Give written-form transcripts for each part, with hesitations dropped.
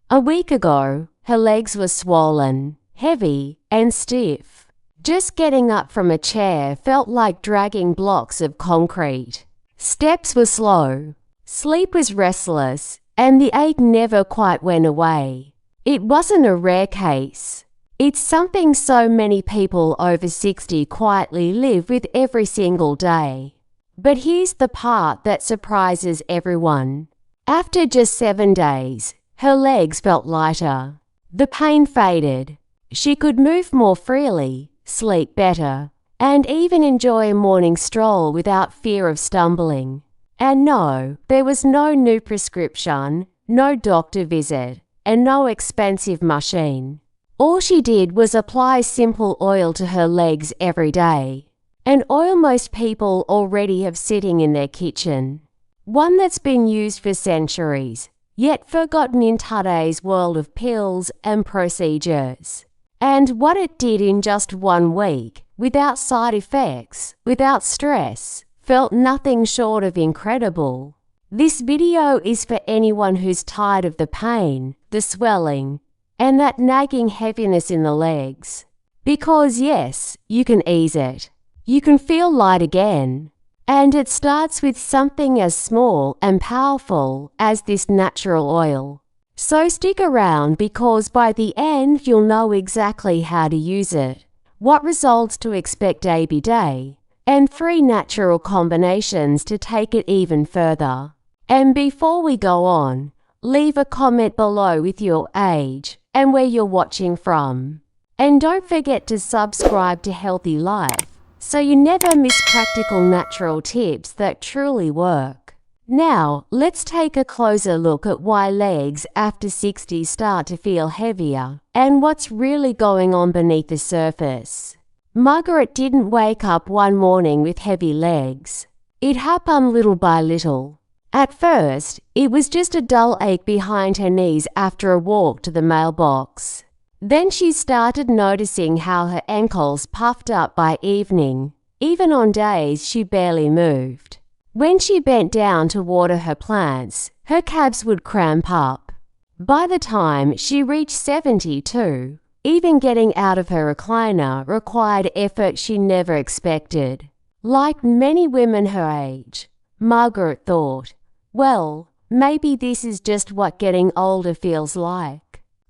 A week ago, her legs were swollen, heavy, and stiff. Just getting up from a chair felt like dragging blocks of concrete. Steps were slow. Sleep was restless, and the ache never quite went away. It wasn't a rare case. It's something so many people over 60 quietly live with every single day. But here's the part that surprises everyone. After just 7 days, her legs felt lighter. The pain faded. She could move more freely, sleep better, and even enjoy a morning stroll without fear of stumbling. And no, there was no new prescription, no doctor visit, and no expensive machine. All she did was apply simple oil to her legs every day, an oil most people already have sitting in their kitchen. One that's been used for centuries, yet forgotten in today's world of pills and procedures. And what it did in just 1 week, without side effects, without stress, felt nothing short of incredible. This video is for anyone who's tired of the pain, the swelling, and that nagging heaviness in the legs. Because yes, you can ease it. You can feel light again. And it starts with something as small and powerful as this natural oil. So stick around because by the end you'll know exactly how to use it, what results to expect day by day, and 3 natural combinations to take it even further. And before we go on, leave a comment below with your age and where you're watching from. And don't forget to subscribe to Healthy Life so you never miss practical natural tips that truly work. Now, let's take a closer look at why legs after 60 start to feel heavier and what's really going on beneath the surface. Margaret didn't wake up one morning with heavy legs. It happened little by little. At first, it was just a dull ache behind her knees after a walk to the mailbox. Then she started noticing how her ankles puffed up by evening, even on days she barely moved. When she bent down to water her plants, her calves would cramp up. By the time she reached 72, even getting out of her recliner required effort she never expected. Like many women her age, Margaret thought, well, maybe this is just what getting older feels like.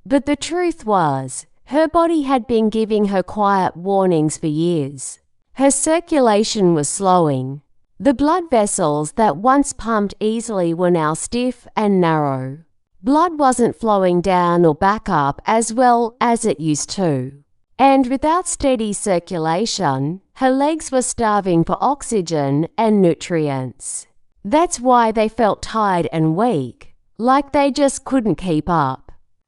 But the truth was, her body had been giving her quiet warnings for years. Her circulation was slowing. The blood vessels that once pumped easily were now stiff and narrow. Blood wasn't flowing down or back up as well as it used to. And without steady circulation, her legs were starving for oxygen and nutrients. That's why they felt tired and weak, like they just couldn't keep up.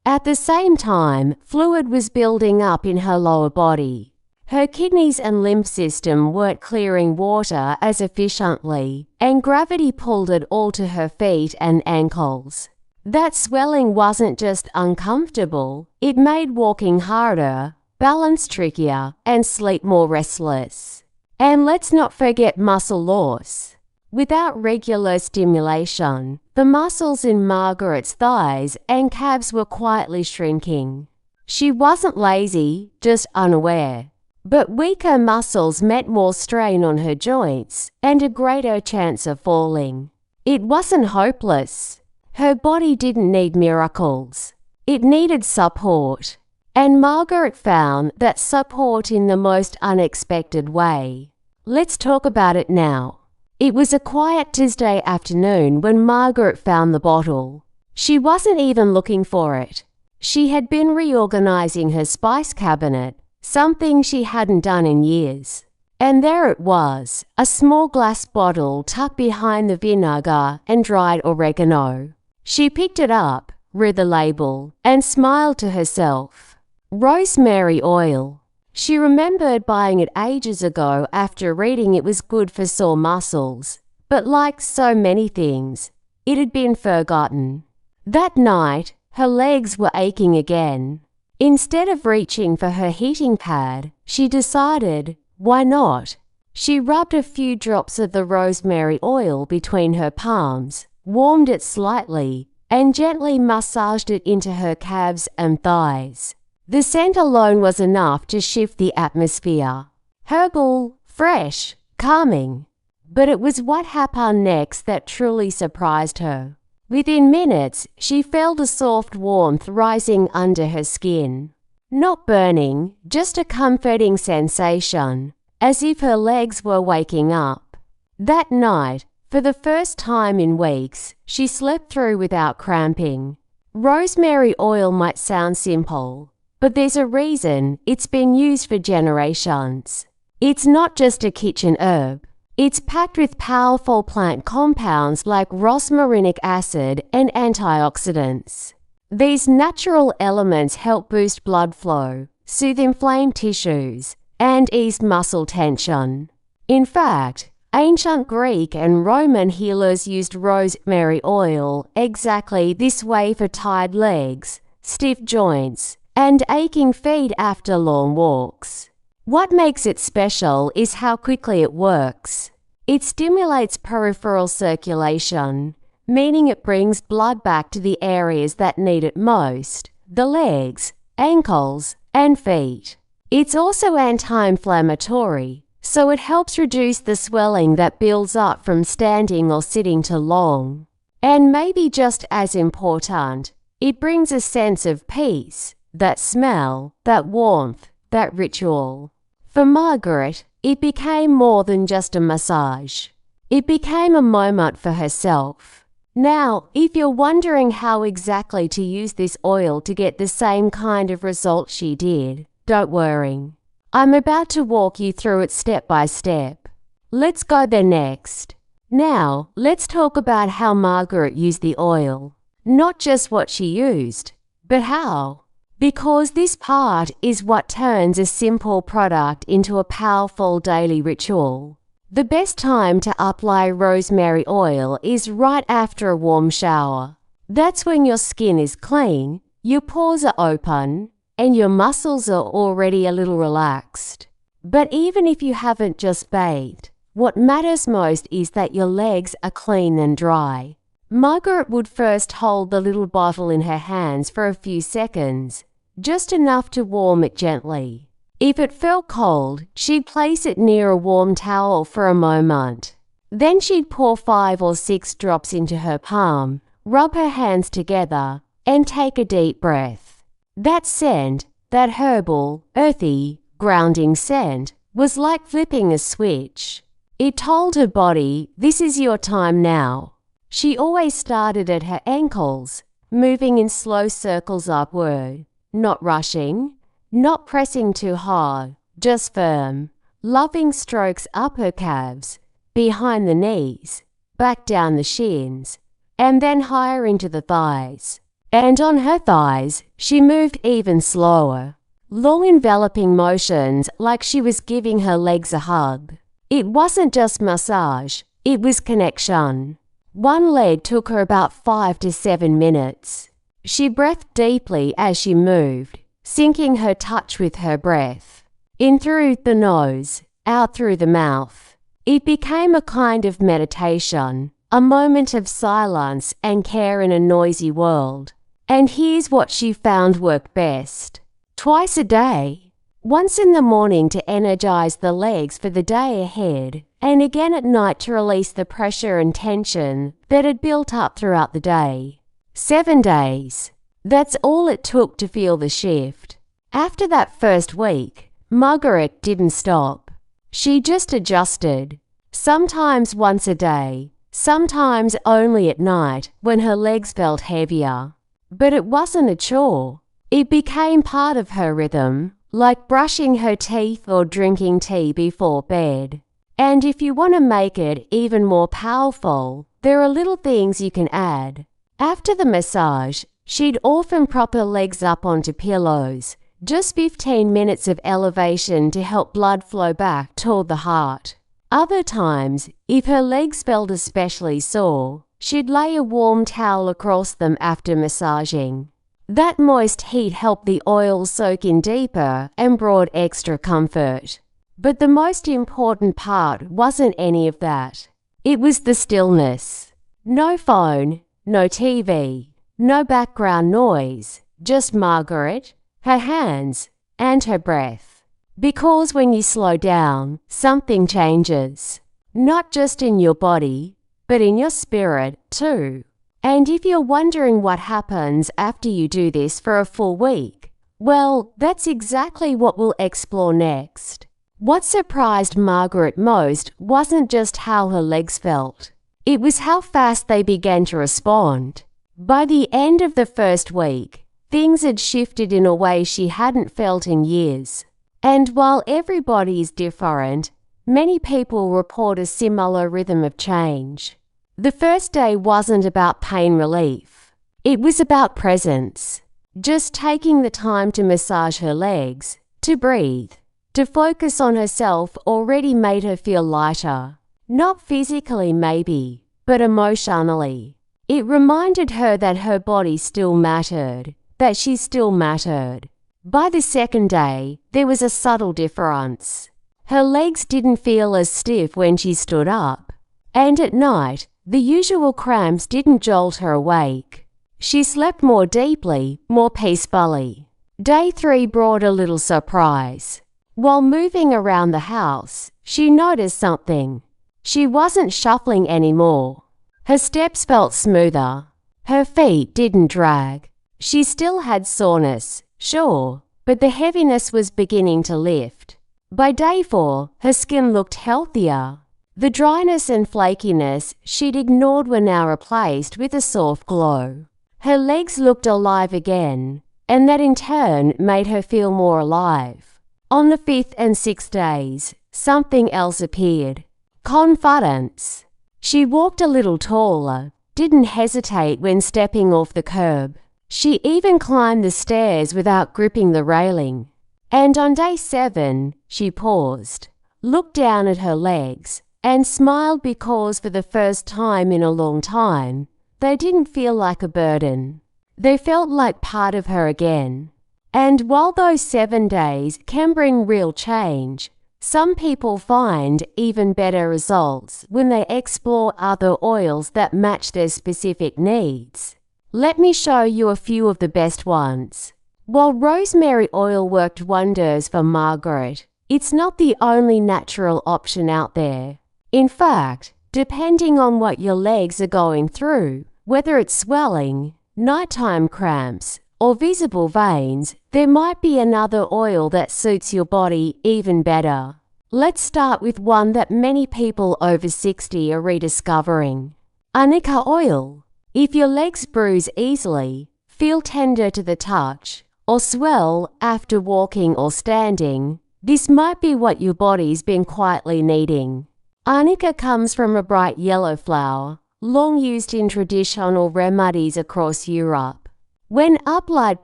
At the same time, fluid was building up in her lower body. Her kidneys and lymph system weren't clearing water as efficiently, and gravity pulled it all to her feet and ankles. That swelling wasn't just uncomfortable, it made walking harder, balance trickier, and sleep more restless. And let's not forget muscle loss. Without regular stimulation, the muscles in Margaret's thighs and calves were quietly shrinking. She wasn't lazy, just unaware. But weaker muscles meant more strain on her joints and a greater chance of falling. It wasn't hopeless. Her body didn't need miracles. It needed support. And Margaret found that support in the most unexpected way. Let's talk about it now. It was a quiet Tuesday afternoon when Margaret found the bottle. She wasn't even looking for it. She had been reorganizing her spice cabinet, something she hadn't done in years. And there it was, a small glass bottle tucked behind the vinegar and dried oregano. She picked it up, read the label, and smiled to herself. Rosemary oil. She remembered buying it ages ago after reading it was good for sore muscles, but like so many things, it had been forgotten. That night, her legs were aching again. Instead of reaching for her heating pad, she decided, why not? She rubbed a few drops of the rosemary oil between her palms, warmed it slightly, and gently massaged it into her calves and thighs. The scent alone was enough to shift the atmosphere. Herbal, fresh, calming. But it was what happened next that truly surprised her. Within minutes, she felt a soft warmth rising under her skin. Not burning, just a comforting sensation, as if her legs were waking up. That night, for the first time in weeks, she slept through without cramping. Rosemary oil might sound simple, but there's a reason it's been used for generations. It's not just a kitchen herb. It's packed with powerful plant compounds like rosmarinic acid and antioxidants. These natural elements help boost blood flow, soothe inflamed tissues, and ease muscle tension. In fact, ancient Greek and Roman healers used rosemary oil exactly this way for tired legs, stiff joints, and aching feet after long walks. What makes it special is how quickly it works. It stimulates peripheral circulation, meaning it brings blood back to the areas that need it most, the legs, ankles, and feet. It's also anti-inflammatory, so it helps reduce the swelling that builds up from standing or sitting too long. And maybe just as important, it brings a sense of peace, that smell, that warmth, that ritual. For Margaret, it became more than just a massage. It became a moment for herself. Now, if you're wondering how exactly to use this oil to get the same kind of result she did, don't worry. I'm about to walk you through it step by step. Let's go there next. Now, let's talk about how Margaret used the oil. Not just what she used, but how. Because this part is what turns a simple product into a powerful daily ritual. The best time to apply rosemary oil is right after a warm shower. That's when your skin is clean, your pores are open, and your muscles are already a little relaxed. But even if you haven't just bathed, what matters most is that your legs are clean and dry. Margaret would first hold the little bottle in her hands for a few seconds, just enough to warm it gently. If it felt cold, she'd place it near a warm towel for a moment. Then she'd pour 5 or 6 drops into her palm, rub her hands together, and take a deep breath. That scent, that herbal, earthy, grounding scent, was like flipping a switch. It told her body, this is your time now. She always started at her ankles, moving in slow circles upward. Not rushing, not pressing too hard, just firm, loving strokes up her calves, behind the knees, back down the shins, and then higher into the thighs. And on her thighs, she moved even slower, long enveloping motions like she was giving her legs a hug. It wasn't just massage, it was connection. One leg took her about 5 to 7 minutes. She breathed deeply as she moved, syncing her touch with her breath. In through the nose, out through the mouth. It became a kind of meditation, a moment of silence and care in a noisy world. And here's what she found worked best. Twice a day. Once in the morning to energize the legs for the day ahead, and again at night to release the pressure and tension that had built up throughout the day. 7 days. That's all it took to feel the shift. After that first week, Margaret didn't stop. She just adjusted. Sometimes once a day, sometimes only at night when her legs felt heavier. But it wasn't a chore. It became part of her rhythm, like brushing her teeth or drinking tea before bed. And if you want to make it even more powerful, there are little things you can add. After the massage, she'd often prop her legs up onto pillows, just 15 minutes of elevation to help blood flow back toward the heart. Other times, if her legs felt especially sore, she'd lay a warm towel across them after massaging. That moist heat helped the oil soak in deeper and brought extra comfort. But the most important part wasn't any of that. It was the stillness. No phone, no TV, No background noise, just Margaret, her hands, and her breath. Because when you slow down, something changes. Not just in your body, but in your spirit too. And if you're wondering what happens after you do this for a full week, well, that's exactly what we'll explore next. What surprised Margaret most wasn't just how her legs felt. It was how fast they began to respond. By the end of the first week, things had shifted in a way she hadn't felt in years. And while everybody is different, many people report a similar rhythm of change. The first day wasn't about pain relief. It was about presence. Just taking the time to massage her legs, to breathe, to focus on herself already made her feel lighter. Not physically maybe, but emotionally. It reminded her that her body still mattered, that she still mattered. By the second day, there was a subtle difference. Her legs didn't feel as stiff when she stood up. And at night, the usual cramps didn't jolt her awake. She slept more deeply, more peacefully. Day 3 brought a little surprise. While moving around the house, she noticed something. She wasn't shuffling anymore. Her steps felt smoother. Her feet didn't drag. She still had soreness, sure, but the heaviness was beginning to lift. By day 4, her skin looked healthier. The dryness and flakiness she'd ignored were now replaced with a soft glow. Her legs looked alive again, and that in turn made her feel more alive. On the 5th and 6th days, something else appeared. Confidence. She walked a little taller, didn't hesitate when stepping off the curb. She even climbed the stairs without gripping the railing. And on day 7, she paused, looked down at her legs, and smiled because for the first time in a long time, they didn't feel like a burden. They felt like part of her again. And while those 7 days can bring real change, some people find even better results when they explore other oils that match their specific needs. Let me show you a few of the best ones. While rosemary oil worked wonders for Margaret, it's not the only natural option out there. In fact, depending on what your legs are going through, whether it's swelling, nighttime cramps, or visible veins, there might be another oil that suits your body even better. Let's start with one that many people over 60 are rediscovering. Arnica oil. If your legs bruise easily, feel tender to the touch, or swell after walking or standing, this might be what your body's been quietly needing. Arnica comes from a bright yellow flower, long used in traditional remedies across Europe. When applied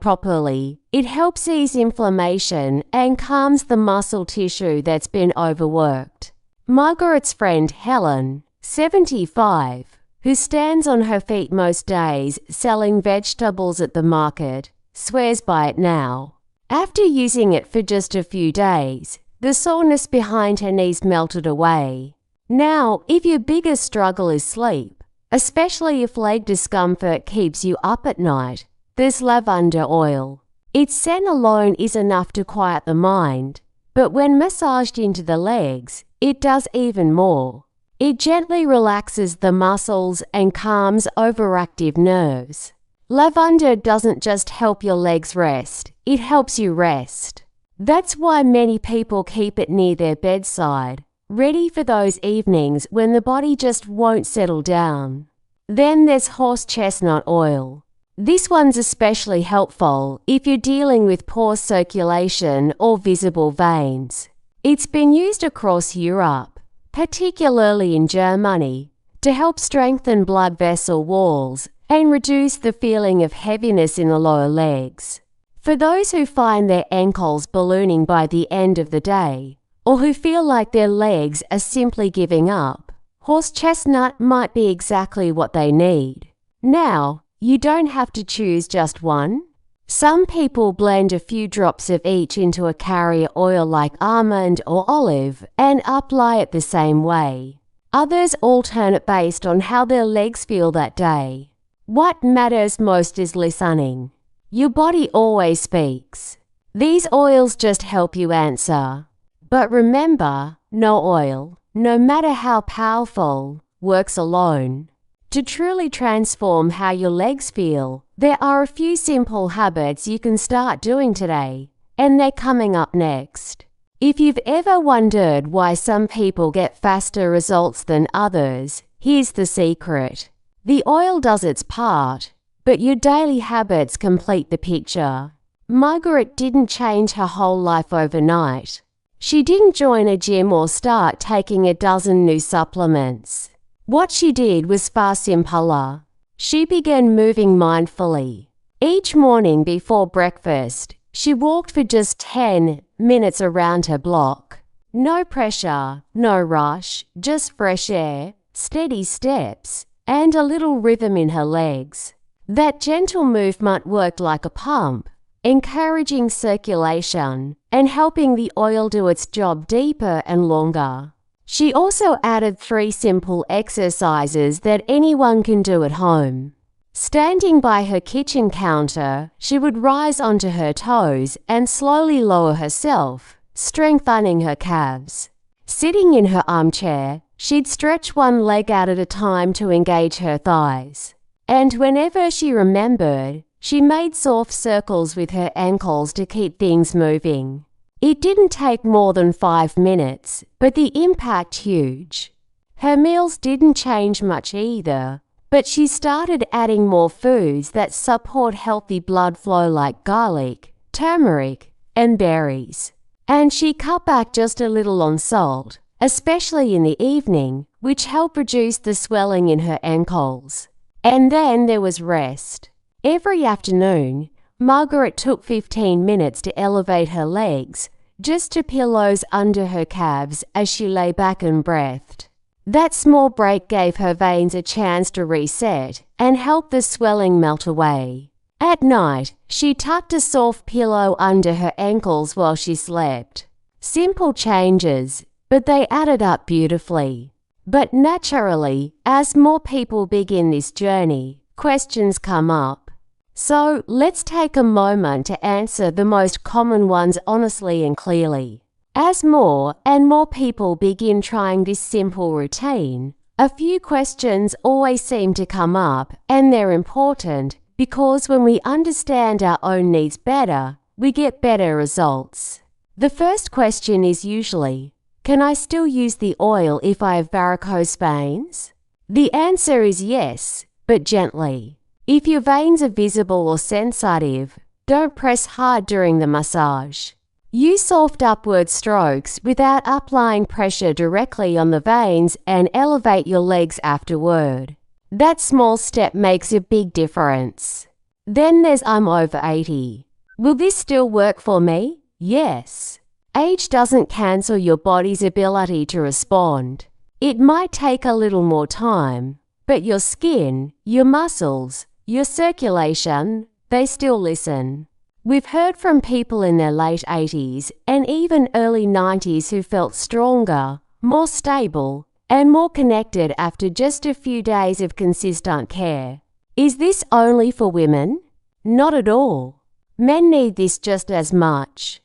properly, it helps ease inflammation and calms the muscle tissue that's been overworked. Margaret's friend Helen, 75, who stands on her feet most days selling vegetables at the market, swears by it now. After using it for just a few days, the soreness behind her knees melted away. Now, if your biggest struggle is sleep, especially if leg discomfort keeps you up at night, there's lavender oil. Its scent alone is enough to quiet the mind, but when massaged into the legs, it does even more. It gently relaxes the muscles and calms overactive nerves. Lavender doesn't just help your legs rest, it helps you rest. That's why many people keep it near their bedside, ready for those evenings when the body just won't settle down. Then there's horse chestnut oil. This one's especially helpful if you're dealing with poor circulation or visible veins. It's been used across Europe, particularly in Germany, to help strengthen blood vessel walls and reduce the feeling of heaviness in the lower legs. For those who find their ankles ballooning by the end of the day, or who feel like their legs are simply giving up, horse chestnut might be exactly what they need. Now, you don't have to choose just one. Some people blend a few drops of each into a carrier oil like almond or olive and apply it the same way. Others alternate based on how their legs feel that day. What matters most is listening. Your body always speaks. These oils just help you answer. But remember, no oil, no matter how powerful, works alone. To truly transform how your legs feel, there are a few simple habits you can start doing today, and they're coming up next. If you've ever wondered why some people get faster results than others, here's the secret. The oil does its part, but your daily habits complete the picture. Margaret didn't change her whole life overnight. She didn't join a gym or start taking a dozen new supplements. What she did was far simpler. She began moving mindfully. Each morning before breakfast, she walked for just 10 minutes around her block. No pressure, no rush, just fresh air, steady steps, and a little rhythm in her legs. That gentle movement worked like a pump, encouraging circulation and helping the oil do its job deeper and longer. She also added 3 simple exercises that anyone can do at home. Standing by her kitchen counter, she would rise onto her toes and slowly lower herself, strengthening her calves. Sitting in her armchair, she'd stretch one leg out at a time to engage her thighs. And whenever she remembered, she made soft circles with her ankles to keep things moving. It didn't take more than 5 minutes, but the impact huge. Her meals didn't change much either, but she started adding more foods that support healthy blood flow like garlic, turmeric, and berries. And she cut back just a little on salt, especially in the evening, which helped reduce the swelling in her ankles. And then there was rest. Every afternoon, Margaret took 15 minutes to elevate her legs, just to pillows under her calves as she lay back and breathed. That small break gave her veins a chance to reset and helped the swelling melt away. At night, she tucked a soft pillow under her ankles while she slept. Simple changes, but they added up beautifully. But naturally, as more people begin this journey, questions come up. So let's take a moment to answer the most common ones honestly and clearly. As more and more people begin trying this simple routine, a few questions always seem to come up, and they're important because when we understand our own needs better, we get better results. The first question is usually, can I still use the oil if I have varicose veins? The answer is yes, but gently. If your veins are visible or sensitive, don't press hard during the massage. Use soft upward strokes without applying pressure directly on the veins and elevate your legs afterward. That small step makes a big difference. Then there's I'm over 80. Will this still work for me? Yes. Age doesn't cancel your body's ability to respond. It might take a little more time, but your skin, your muscles, your circulation, they still listen. We've heard from people in their late 80s and even early 90s who felt stronger, more stable, and more connected after just a few days of consistent care. Is this only for women? Not at all. Men need this just as much.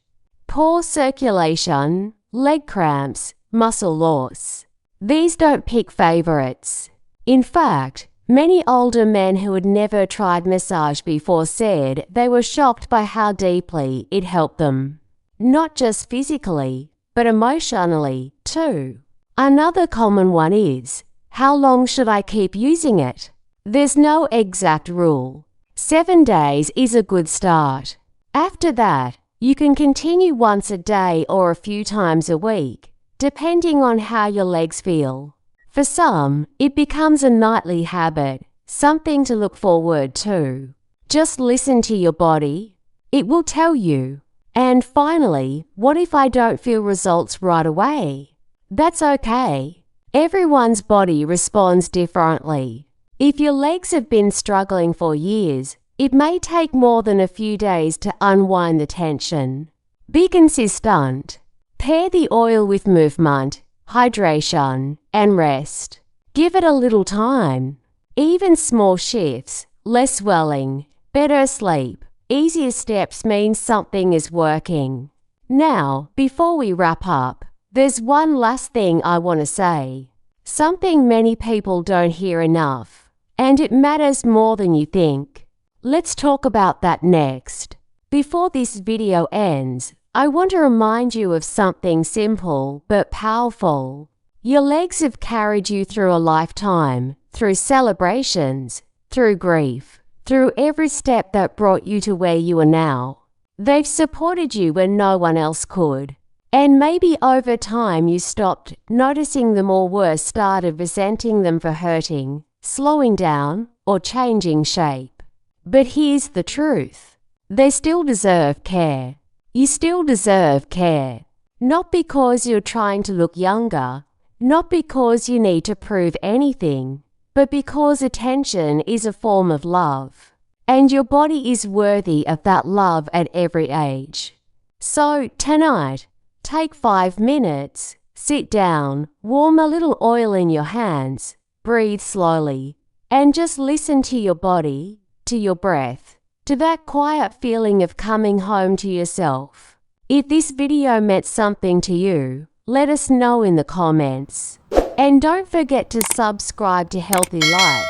Poor circulation, leg cramps, muscle loss. These don't pick favorites. In fact, many older men who had never tried massage before said they were shocked by how deeply it helped them. Not just physically, but emotionally, too. Another common one is, how long should I keep using it? There's no exact rule. 7 days is a good start. After that, you can continue once a day or a few times a week, depending on how your legs feel. For some, it becomes a nightly habit, something to look forward to. Just listen to your body. It will tell you. And finally, what if I don't feel results right away? That's okay. Everyone's body responds differently. If your legs have been struggling for years, it may take more than a few days to unwind the tension. Be consistent. Pair the oil with movement, hydration, and rest. Give it a little time. Even small shifts, less swelling, better sleep, easier steps means something is working. Now, before we wrap up, there's one last thing I want to say. Something many people don't hear enough, and it matters more than you think. Let's talk about that next. Before this video ends, I want to remind you of something simple but powerful. Your legs have carried you through a lifetime, through celebrations, through grief, through every step that brought you to where you are now. They've supported you when no one else could. And maybe over time you stopped noticing them or worse, started resenting them for hurting, slowing down, or changing shape. But here's the truth. They still deserve care. You still deserve care. Not because you're trying to look younger, not because you need to prove anything, but because attention is a form of love. And your body is worthy of that love at every age. So tonight, take 5 minutes, sit down, warm a little oil in your hands, breathe slowly, and just listen to your body, to your breath, to that quiet feeling of coming home to yourself. If this video meant something to you, let us know in the comments. And don't forget to subscribe to Healthy Life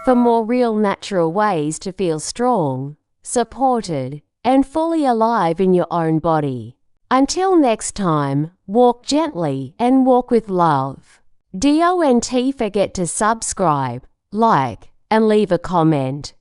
for more real natural ways to feel strong, supported, and fully alive in your own body. Until next time, walk gently and walk with love. Don't forget to subscribe, like, and leave a comment.